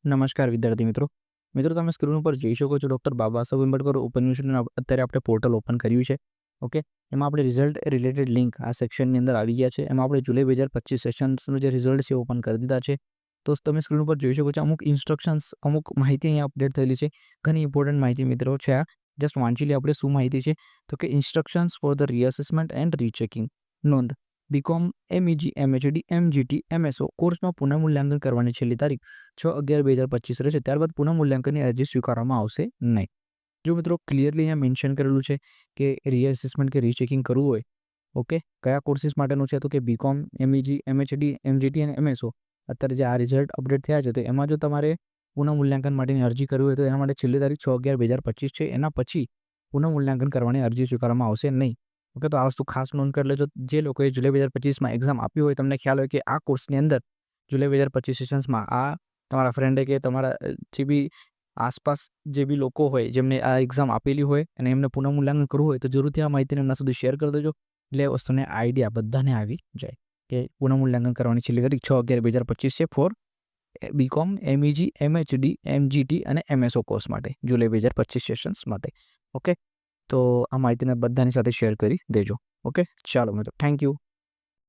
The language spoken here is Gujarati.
નમસ્કાર વિદ્યાર્થી મિત્રો. મિત્રો, તમે સ્ક્રીન ઉપર જોઈ શકો છો ડૉક્ટર બાબા સાહેબ આંબેડકર ઓપન યુનિવર્સિટીનું અત્યારે આપણે પોર્ટલ ઓપન કર્યું છે. ઓકે, એમાં આપણે રિઝલ્ટ રિલેટેડ લિંક આ સેક્શનની અંદર આવી ગયા છે. એમાં આપણે જુલાઈ 2025 સેશન્સનું જે રિઝલ્ટ છે ઓપન કરી દીધા છે. તો તમે સ્ક્રીન ઉપર જોઈ શકો છો અમુક ઇન્સ્ટ્રક્શન્સ, અમુક માહિતી અહીંયા અપડેટ થયેલી છે. ઘણી ઇમ્પોર્ટન્ટ માહિતી મિત્રો છે. આ જસ્ટ વાંચી લઈએ આપણે શું માહિતી છે. તો કે instructions for the reassessment and rechecking. નોંધ: BCom, MEG, MHD, MGT, MSO કોર્સમાં પુનઃમૂલ્યાંકન કરવાની છેલ્લી તારીખ 6/11/2025 રહેશે. ત્યારબાદ પુનઃમૂલ્યાંકનની અરજી સ્વીકારવામાં આવશે નહીં. જો મિત્રો ક્લિયરલી અહીંયા મેન્શન કરેલું છે કે રીએસેસમેન્ટ કે રીચેકિંગ કરવું હોય, ઓકે, કયા કોર્સિસ માટેનું છે, તો કે બીકોમ, એમઈજી, એમએચડી, એમજીટી અને એમએસઓ. અત્યારે જે આ રિઝલ્ટ અપડેટ થયા છે તો એમાં જો તમારે પુનઃમૂલ્યાંકન માટેની અરજી કરવી હોય તો એના માટે છેલ્લી તારીખ 6/11/2025 છે. એના પછી પુનઃમૂલ્યાંકન કરવાની અરજી સ્વીકારવામાં આવશે નહીં. ઓકે, તો આ વસ્તુ ખાસ નોંધ કરી લેજો. જે લોકોએ જુલાઈ 2025માં એક્ઝામ આપી હોય, તમને ખ્યાલ હોય કે આ કોર્સની અંદર જુલાઈ 2025 સેશન્સમાં આ તમારા ફ્રેન્ડે કે તમારા જે બી આસપાસ જે બી લોકો હોય જેમને આ એક્ઝામ આપેલી હોય અને એમને પુનઃમૂલ્યાંકન કરવું હોય તો જરૂરથી આ માહિતીને એમના સુધી શેર કરી દેજો. એટલે એ વસ્તુને આઈડિયા બધાને આવી જાય કે પુનઃમૂલ્યાંકન કરવાની છેલ્લી તારીખ 6/11/2025 છે ફોર બીકોમ, એમઈજી, એમએચડી, એમજીટી અને એમએસઓ કોર્સ માટે જુલાઈ 2025 સેશન્સ માટે. ઓકે, તો આ માહિતીને બધાની સાથે શેર કરી દેજો. ઓકે, ચાલો મિત્રો, થેન્ક યુ.